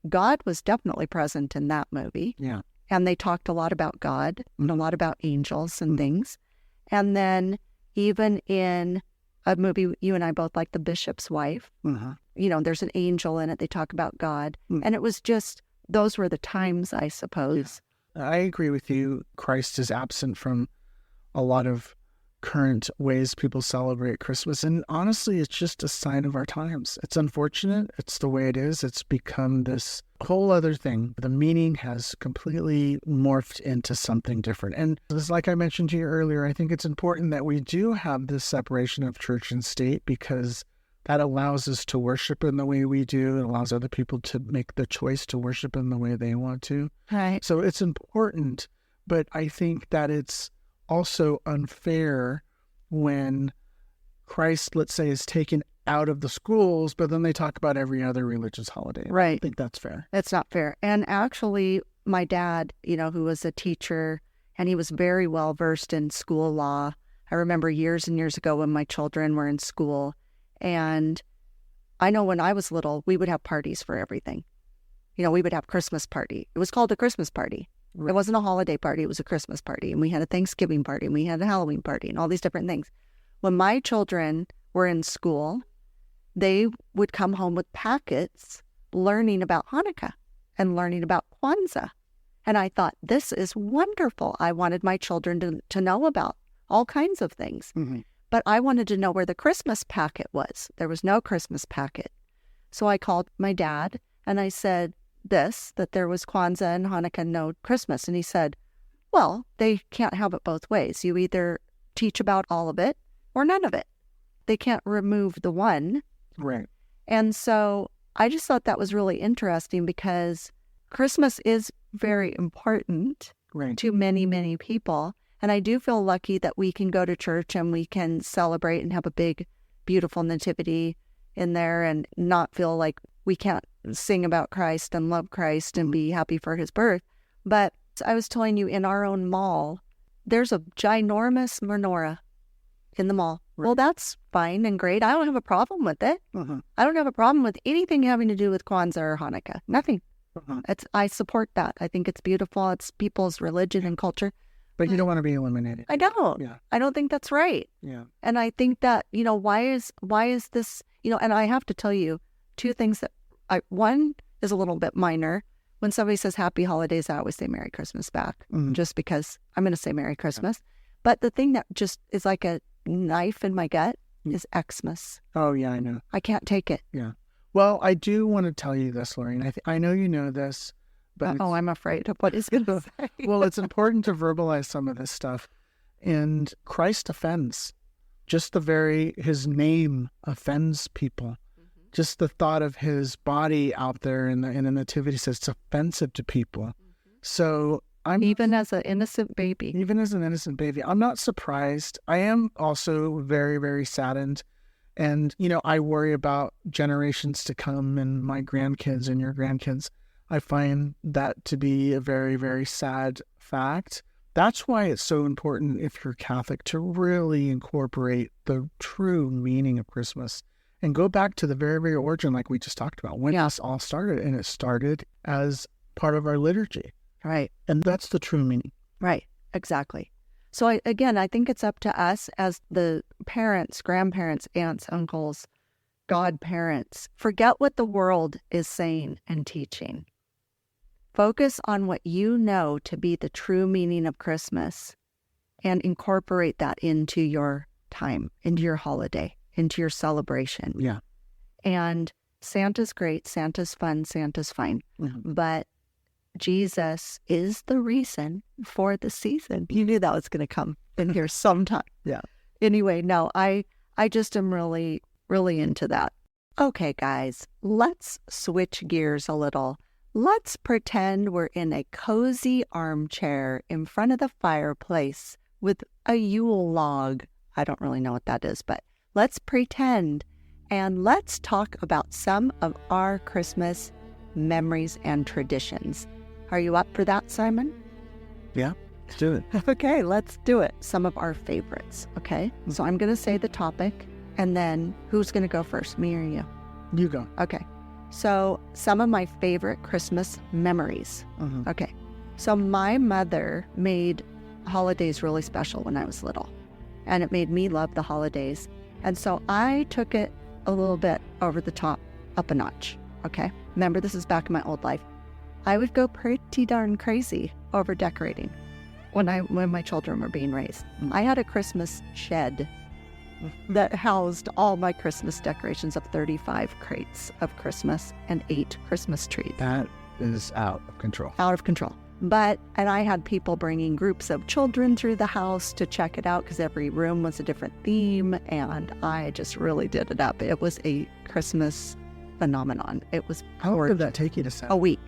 God was definitely present in that movie. Yeah. And they talked a lot about God and a lot about angels and things. And then even in a movie you and I both like, The Bishop's Wife, there's an angel in it. They talk about God. And it was just, those were the times, I suppose. Yeah. I agree with you. Christ is absent from a lot of current ways people celebrate Christmas. And honestly, it's just a sign of our times. It's unfortunate. It's the way it is. It's become this whole other thing. The meaning has completely morphed into something different. And just like I mentioned to you earlier, I think it's important that we do have this separation of church and state, because that allows us to worship in the way we do. It allows other people to make the choice to worship in the way they want to. Right. So it's important, but I think that it's also unfair when Christ, let's say, is taken out of the schools, but then they talk about every other religious holiday. Right. I don't think that's fair. It's not fair. And actually, my dad, who was a teacher, and he was very well versed in school law. I remember years and years ago when my children were in school, and I know when I was little, we would have parties for everything. We would have Christmas party. It was called a Christmas party. Right. It wasn't a holiday party. It was a Christmas party. And we had a Thanksgiving party. And we had a Halloween party and all these different things. When my children were in school, they would come home with packets learning about Hanukkah and learning about Kwanzaa. And I thought, this is wonderful. I wanted my children to know about all kinds of things. But I wanted to know where the Christmas packet was. There was no Christmas packet. So I called my dad and I said, that there was Kwanzaa and Hanukkah, no Christmas. And he said, well, they can't have it both ways. You either teach about all of it or none of it. They can't remove the one. Right. And so I just thought that was really interesting, because Christmas is very important to many, many people. And I do feel lucky that we can go to church and we can celebrate and have a big, beautiful nativity in there and not feel like we can't sing about Christ and love Christ and be happy for his birth. But I was telling you, in our own mall, there's a ginormous menorah in the mall. Right. Well, that's fine and great. I don't have a problem with it. I don't have a problem with anything having to do with Kwanzaa or Hanukkah. Nothing. I support that. I think it's beautiful. It's people's religion and culture. But you don't want to be eliminated. I don't. Yeah. I don't think that's right. Yeah. And I think that, why is this, and I have to tell you two things that one is a little bit minor. When somebody says happy holidays, I always say Merry Christmas back, just because I'm going to say Merry Christmas. Yeah. But the thing that just is like a knife in my gut is Xmas. Oh, yeah, I know. I can't take it. Yeah. Well, I do want to tell you this, Lorraine. I know you know this, but I'm afraid of what he's going to say. Well, it's important to verbalize some of this stuff. And Christ offends. Just his name offends people. Just the thought of his body out there in the nativity says it's offensive to people. So even as an innocent baby, I'm not surprised. I am also very, very saddened. And, I worry about generations to come and my grandkids and your grandkids. I find that to be a very, very sad fact. That's why it's so important, if you're Catholic, to really incorporate the true meaning of Christmas and go back to the very, very origin, like we just talked about, when this all started. And it started as part of our liturgy. Right. And that's the true meaning. Right. Exactly. So I think it's up to us as the parents, grandparents, aunts, uncles, godparents. Forget what the world is saying and teaching. Focus on what you know to be the true meaning of Christmas and incorporate that into your time, into your holiday, into your celebration. Yeah. And Santa's great, Santa's fun, Santa's fine. But Jesus is the reason for the season. You knew that was going to come in here sometime. Yeah. Anyway, no, I just am really, really into that. Okay, guys, let's switch gears a little. Let's pretend we're in a cozy armchair in front of the fireplace with a Yule log. I don't really know what that is, but let's pretend, and let's talk about some of our Christmas memories and traditions. Are you up for that, Simon? Yeah. Let's do it. Okay, let's do it. Some of our favorites, okay? So I'm going to say the topic, and then who's going to go first, me or you? You go. Okay. So some of my favorite Christmas memories. Okay. So my mother made holidays really special when I was little, and it made me love the holidays. And so I took it a little bit over the top, up a notch, okay? Remember, this is back in my old life. I would go pretty darn crazy over decorating when my children were being raised. I had a Christmas shed that housed all my Christmas decorations of 35 crates of Christmas and 8 Christmas trees. That is out of control. Out of control. And I had people bringing groups of children through the house to check it out because every room was a different theme, and I just really did it up. It was a Christmas phenomenon. It was How long did that take you to set? A week.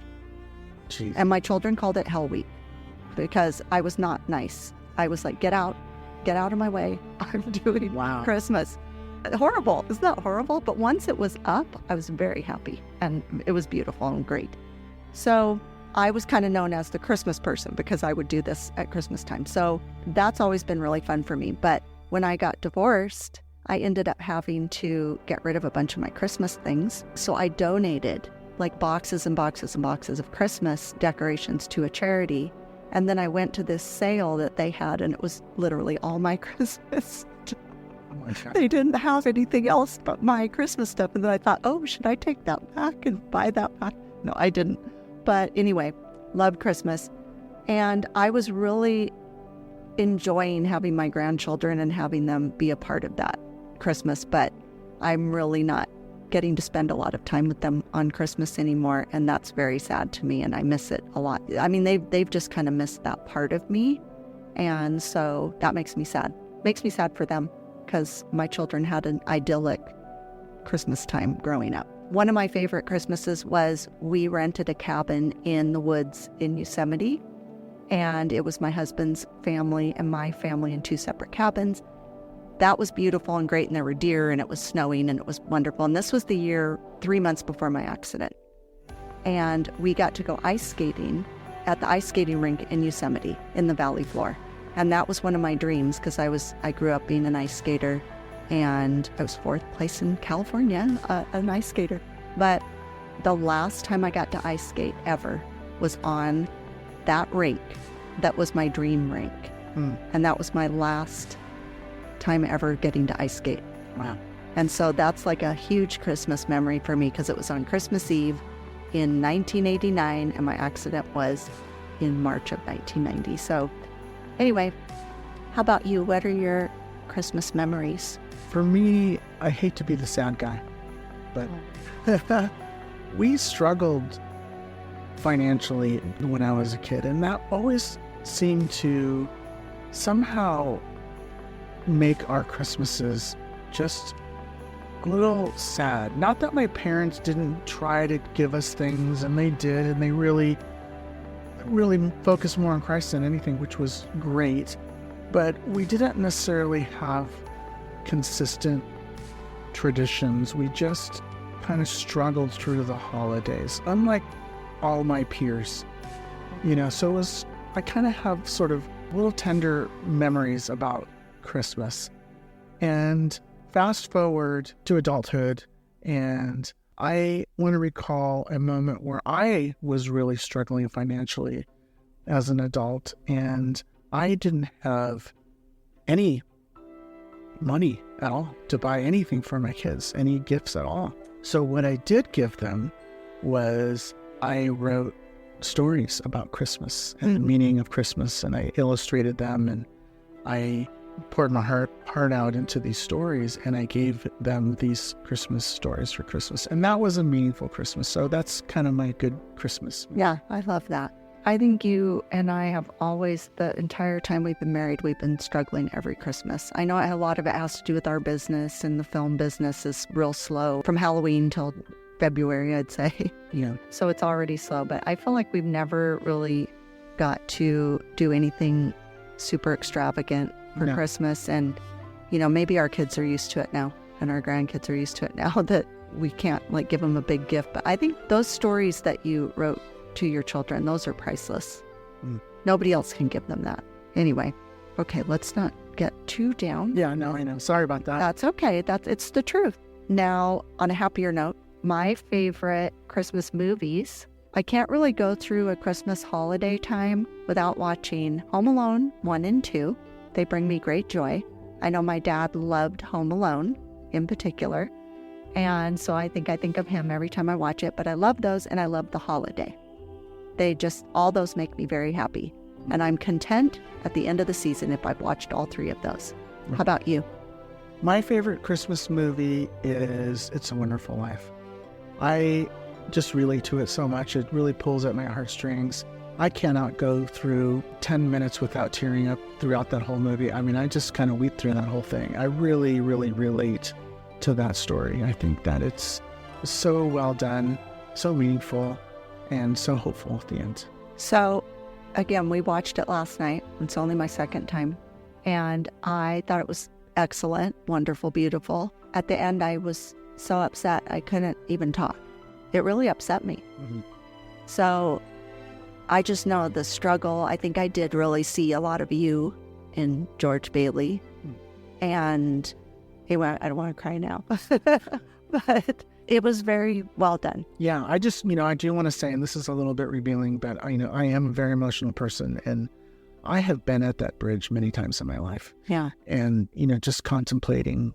Jeez. And my children called it Hell Week because I was not nice. I was like, get out of my way. I'm doing Christmas. Horrible. Isn't that horrible? But once it was up, I was very happy, and it was beautiful and great. So I was kind of known as the Christmas person because I would do this at Christmas time. So that's always been really fun for me. But when I got divorced, I ended up having to get rid of a bunch of my Christmas things. So I donated like boxes and boxes and boxes of Christmas decorations to a charity. And then I went to this sale that they had, and it was literally all my Christmas. Oh my God. They didn't have anything else but my Christmas stuff. And then I thought, oh, should I take that back and buy that back? No, I didn't. But anyway, loved Christmas. And I was really enjoying having my grandchildren and having them be a part of that Christmas. But I'm really not getting to spend a lot of time with them on Christmas anymore. And that's very sad to me. And I miss it a lot. I mean, they've just kind of missed that part of me. And so that makes me sad. Makes me sad for them because my children had an idyllic Christmas time growing up. One of my favorite Christmases was we rented a cabin in the woods in Yosemite, and it was my husband's family and my family in 2 separate cabins. That was beautiful and great, and there were deer, and it was snowing, and it was wonderful. And this was the year 3 months before my accident. And we got to go ice skating at the ice skating rink in Yosemite in the valley floor. And that was one of my dreams because I grew up being an ice skater. And I was 4th place in California, an ice skater. But the last time I got to ice skate ever was on that rink that was my dream rink. And that was my last time ever getting to ice skate. Wow. And so that's like a huge Christmas memory for me because it was on Christmas Eve in 1989, and my accident was in March of 1990. So anyway, how about you? What are your Christmas memories? For me, I hate to be the sad guy, but we struggled financially when I was a kid, and that always seemed to somehow make our Christmases just a little sad. Not that my parents didn't try to give us things, and they did, and they really focused more on Christ than anything, which was great, but we didn't necessarily have consistent traditions. We just kind of struggled through the holidays, unlike all my peers, so I kind of have sort of little tender memories about Christmas. And fast forward to adulthood, and I want to recall a moment where I was really struggling financially as an adult, and I didn't have any money at all to buy anything for my kids, any gifts at all. So what I did give them was I wrote stories about Christmas and the meaning of Christmas, and I illustrated them, and I poured my heart out into these stories, and I gave them these Christmas stories for Christmas. And that was a meaningful Christmas. So that's kind of my good Christmas. Yeah, I love that. I think you and I have always, the entire time we've been married, we've been struggling every Christmas. I know a lot of it has to do with our business, and the film business is real slow from Halloween till February, I'd say. So it's already slow, but I feel like we've never really got to do anything super extravagant for Christmas. And, maybe our kids are used to it now, and our grandkids are used to it now, that we can't give them a big gift. But I think those stories that you wrote to your children, those are priceless. Nobody else can give them that. Anyway, okay, let's not get too down. Yeah, no, I know. Sorry about that. That's okay. It's the truth. Now, on a happier note, my favorite Christmas movies, I can't really go through a Christmas holiday time without watching Home Alone 1 and 2. They bring me great joy. I know my dad loved Home Alone in particular. And so I think of him every time I watch it. But I love those, and I love The Holiday. All those make me very happy. And I'm content at the end of the season if I've watched all 3 of those. How about you? My favorite Christmas movie is It's a Wonderful Life. I just relate to it so much. It really pulls at my heartstrings. I cannot go through 10 minutes without tearing up throughout that whole movie. I mean, I just kind of weep through that whole thing. I really, really relate to that story. I think that it's so well done, so meaningful, and so hopeful at the end. So, again, we watched it last night. It's only my second time. And I thought it was excellent, wonderful, beautiful. At the end, I was so upset I couldn't even talk. It really upset me. Mm-hmm. So I just know the struggle. I think I did really see a lot of you in George Bailey. And anyway, I don't want to cry now. But it was very well done. Yeah, I just, I do want to say, and this is a little bit revealing, but I am a very emotional person, and I have been at that bridge many times in my life. Yeah. And, just contemplating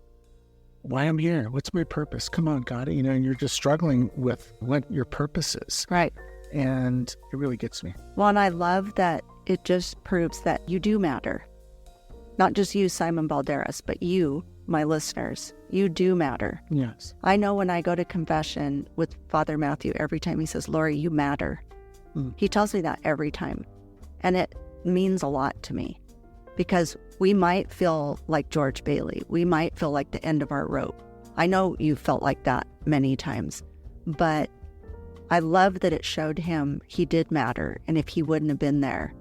why I'm here. What's my purpose? Come on, God. And you're just struggling with what your purpose is. Right. And it really gets me. Well, and I love that it just proves that you do matter. Not just you, Simon Balderas, but you, my listeners. You do matter. Yes. I know when I go to confession with Father Matthew, every time he says, Lori, you matter. He tells me that every time. And it means a lot to me. Because we might feel like George Bailey. We might feel like the end of our rope. I know you felt like that many times. But I love that it showed him he did matter. And if he wouldn't have been there,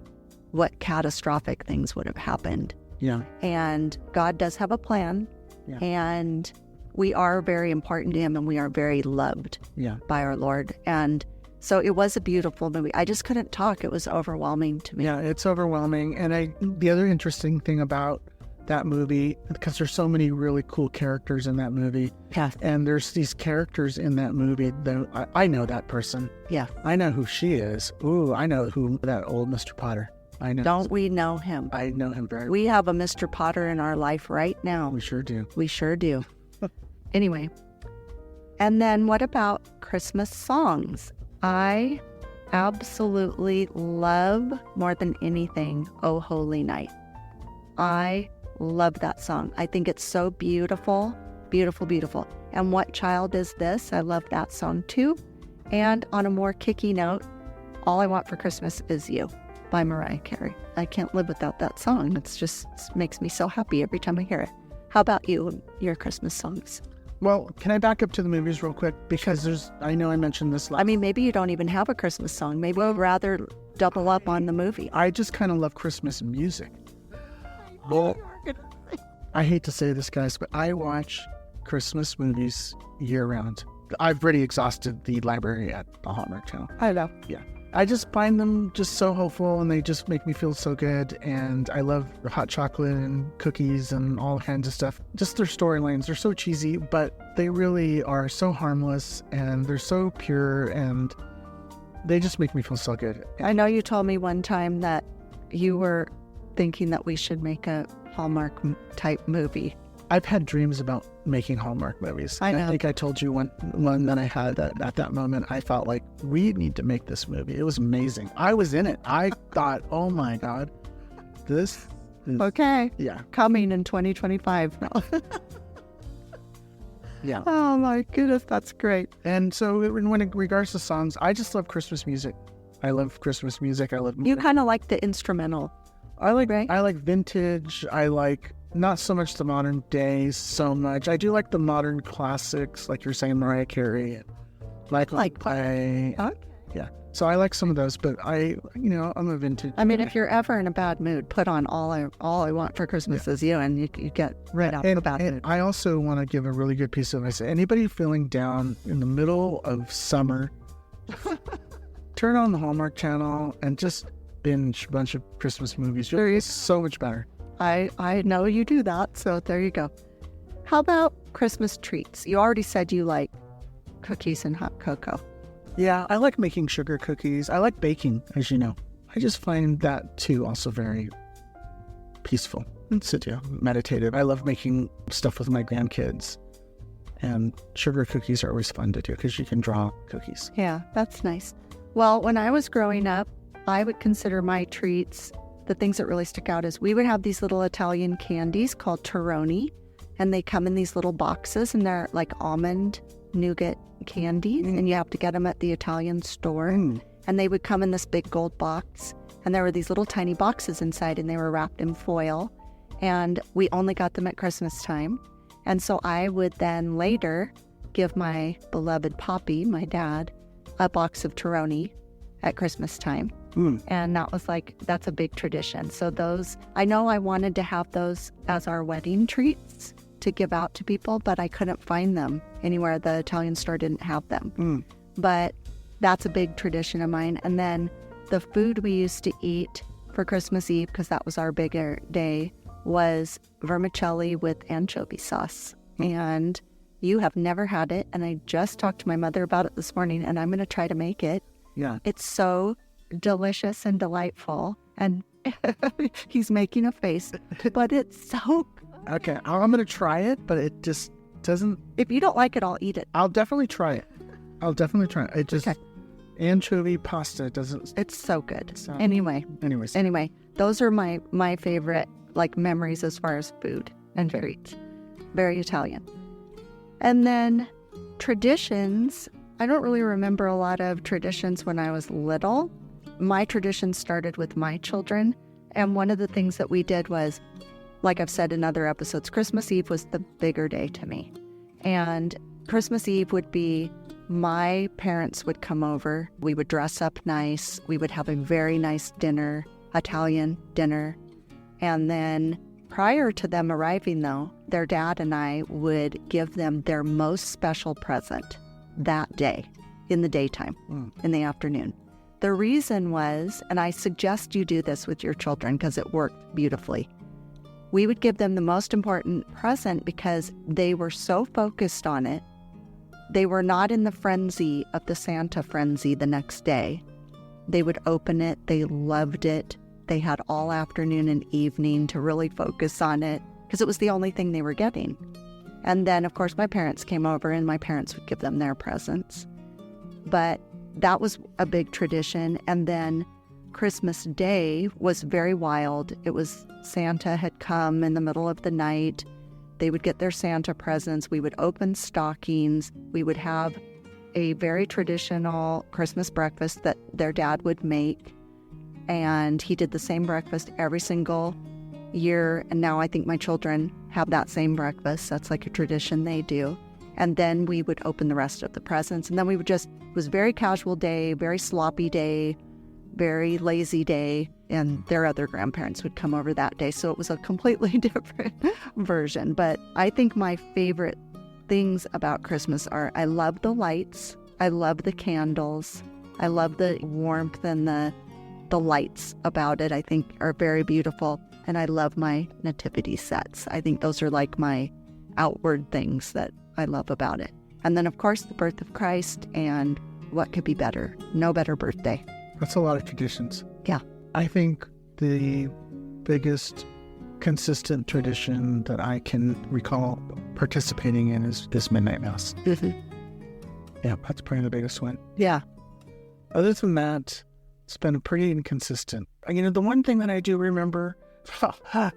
what catastrophic things would have happened. Yeah. And God does have a plan. Yeah. And we are very important to him, and we are very loved by our Lord. And so it was a beautiful movie. I just couldn't talk. It was overwhelming to me. Yeah, it's overwhelming. And the other interesting thing about that movie, because there's so many really cool characters in that movie. Yes. And there's these characters in that movie that I know that person. Yeah. I know who she is. Ooh, I know who that old Mr. Potter. I know. Don't we know him? I know him very well. We have a Mr. Potter in our life right now. We sure do. We sure do. Anyway. And then what about Christmas songs? I absolutely love, more than anything, Oh Holy Night. I love that song. I think it's so beautiful, beautiful, beautiful. And What Child Is This? I love that song too. And on a more kicky note, All I Want for Christmas Is You by Mariah Carey. I can't live without that song. It makes me so happy every time I hear it. How about you and your Christmas songs? Well, can I back up to the movies real quick? Because I know I mentioned this last. I mean, maybe you don't even have a Christmas song. Maybe you'd rather double up on the movie. I just kind of love Christmas music. Well, I hate to say this, guys, but I watch Christmas movies year-round. I've already exhausted the library at the Hallmark Channel. I know. Yeah. I just find them just so hopeful, and they just make me feel so good. And I love hot chocolate and cookies and all kinds of stuff. Just their storylines, they're so cheesy, but they really are so harmless, and they're so pure, and they just make me feel so good. I know you told me one time that you were thinking that we should make a Hallmark type movie. I've had dreams about making Hallmark movies. I know. I think I told you one that I had that at that moment. I felt like we need to make this movie. It was amazing. I was in it. I thought, oh my God, this is... Okay. Yeah. Coming in 2025 now. Yeah. Oh my goodness, that's great. And so when it regards to songs, I just love Christmas music. I love Christmas music. I love... You kind of like the instrumental. I like right? vintage. I like... Not so much the modern days so much. I do like the modern classics, like you're saying, Mariah Carey and Michael Play. Okay. Yeah. So I like some of those, but I'm a vintage. I mean, if you're ever in a bad mood, put on All I Want for Christmas Is You, and you get right out of a bad mood. I also want to give a really good piece of advice. Anybody feeling down in the middle of summer, turn on the Hallmark Channel and just binge a bunch of Christmas movies. It's so much better. I know you do that, so there you go. How about Christmas treats? You already said you like cookies and hot cocoa. Yeah, I like making sugar cookies. I like baking, as you know. I just find that too also very peaceful and meditative. I love making stuff with my grandkids. And sugar cookies are always fun to do because you can draw cookies. Yeah, that's nice. Well, when I was growing up, I would consider my treats, the things that really stick out is we would have these little Italian candies called Torroni, and they come in these little boxes, and they're like almond nougat candies, and you have to get them at the Italian store. And they would come in this big gold box, and there were these little tiny boxes inside, and they were wrapped in foil, and we only got them at Christmas time. And so I would then later give my beloved Poppy, my dad, a box of Torroni at Christmas time. And that was that's a big tradition. So those, I know I wanted to have those as our wedding treats to give out to people, but I couldn't find them anywhere. The Italian store didn't have them. But that's a big tradition of mine. And then the food we used to eat for Christmas Eve, because that was our bigger day, was vermicelli with anchovy sauce. And you have never had it, and I just talked to my mother about it this morning, and I'm going to try to make it. Yeah. It's so delicious and delightful, and he's making a face, but it's so good. Okay, I'm going to try it, but it just doesn't... If you don't like it, I'll eat it. I'll definitely try it. It just... Okay. Anchovy pasta doesn't... It's so good. Anyway, those are my favorite memories as far as food and treats. Very Italian. And then traditions, I don't really remember a lot of traditions when I was little. My tradition started with my children, and one of the things that we did was, like I've said in other episodes, Christmas Eve was the bigger day to me. And Christmas Eve would be, my parents would come over, we would dress up nice, we would have a very nice dinner, Italian dinner. And then prior to them arriving, though, their dad and I would give them their most special present that day, in the daytime, in the afternoon. The reason was, and I suggest you do this with your children because it worked beautifully, we would give them the most important present because they were so focused on it. They were not in the frenzy of the Santa frenzy the next day. They would open it. They loved it. They had all afternoon and evening to really focus on it because it was the only thing they were getting. And then, of course, my parents came over and my parents would give them their presents. But that was a big tradition. And then Christmas Day was very wild. It was Santa had come in the middle of the night. They would get their Santa presents. We would open stockings. We would have a very traditional Christmas breakfast that their dad would make. And he did the same breakfast every single year. And now I think my children have that same breakfast. That's like a tradition they do. And then we would open the rest of the presents. And then we would it was a very casual day, very sloppy day, very lazy day. And their other grandparents would come over that day. So it was a completely different version. But I think my favorite things about Christmas are, I love the lights. I love the candles. I love the warmth and the lights about it, I think, are very beautiful. And I love my nativity sets. I think those are like my outward things that I love about it. And then, of course, the birth of Christ, and what could be better? No better birthday. That's a lot of traditions. Yeah. I think the biggest consistent tradition that I can recall participating in is this midnight mass. Mm-hmm. Yeah, that's probably the biggest one. Yeah. Other than that, it's been pretty inconsistent. The one thing that I do remember,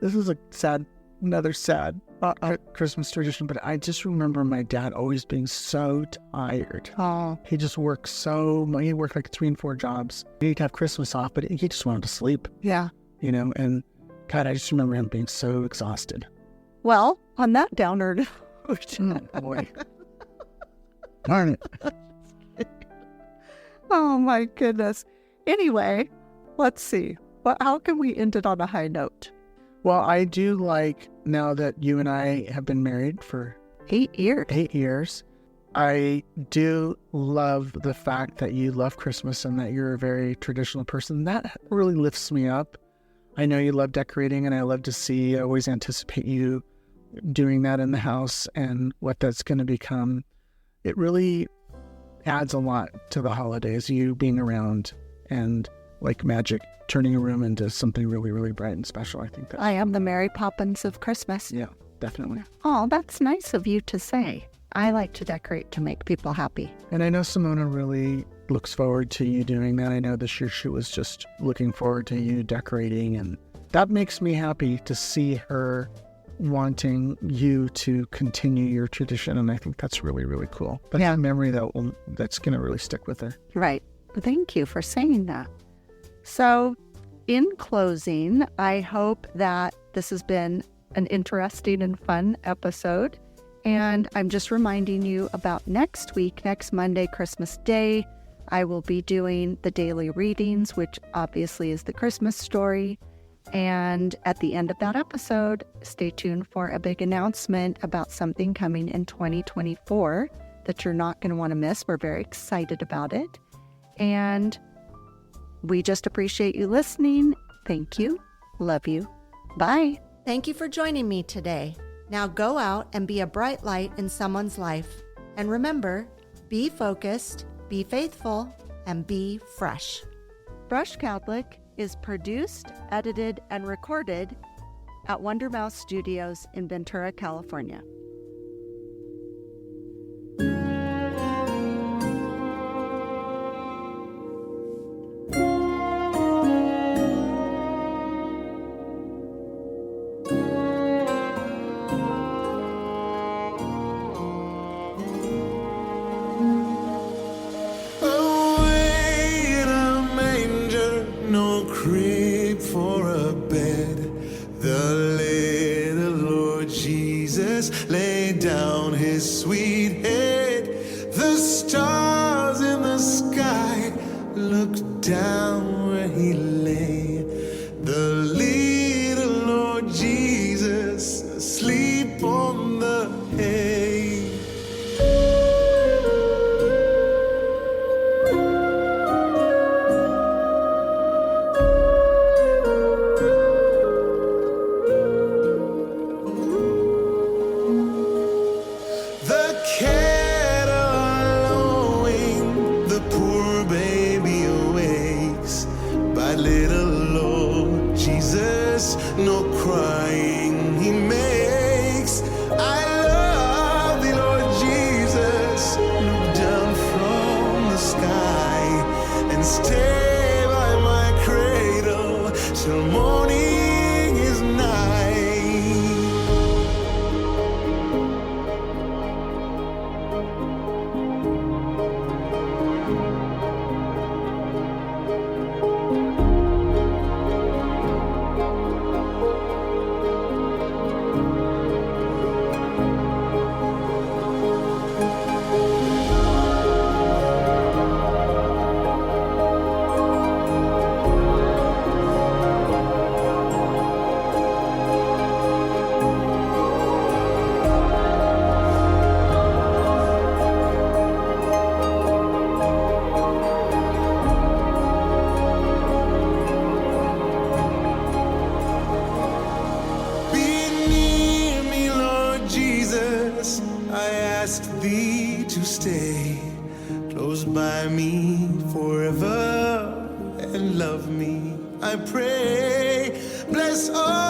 this is another sad Christmas tradition, but I just remember my dad always being so tired. Oh. He just worked he worked like 3 and 4 jobs. He'd have Christmas off, but he just wanted to sleep. Yeah. And God, I just remember him being so exhausted. Well, on that downer note. Oh, boy. Darn it. Oh, my goodness. Anyway, let's see. How can we end it on a high note? Well, I do like, now that you and I have been married for 8 years. 8 years, I do love the fact that you love Christmas and that you're a very traditional person. That really lifts me up. I know you love decorating, and I love to see, I always anticipate you doing that in the house and what that's going to become. It really adds a lot to the holidays, you being around and like magic, turning a room into something really, really bright and special. I think I am the Mary Poppins of Christmas. Yeah, definitely. Oh, that's nice of you to say. I like to decorate to make people happy. And I know Simona really looks forward to you doing that. I know this year she was just looking forward to you decorating, and that makes me happy to see her wanting you to continue your tradition, and I think that's really, really cool. That's a memory that's going to really stick with her. Right. Thank you for saying that. So, in closing, I hope that this has been an interesting and fun episode. And I'm just reminding you about next week, next Monday, Christmas Day. I will be doing the daily readings, which obviously is the Christmas story. And at the end of that episode, stay tuned for a big announcement about something coming in 2024 that you're not going to want to miss. We're very excited about it. And we just appreciate you listening. Thank you. Love you. Bye. Thank you for joining me today. Now go out and be a bright light in someone's life. And remember, be focused, be faithful, and be fresh. Fresh Catholic is produced, edited, and recorded at Wonder Mouse Studios in Ventura, California. Laid down his sweet head. The stars in the sky looked down where he lay. The little Lord Jesus asleep on the hay. No crying he makes. I love thee, Lord Jesus. Look down from the sky and stay by my cradle till morning is nigh. Thee to stay close by me forever and love me, I pray. Bless all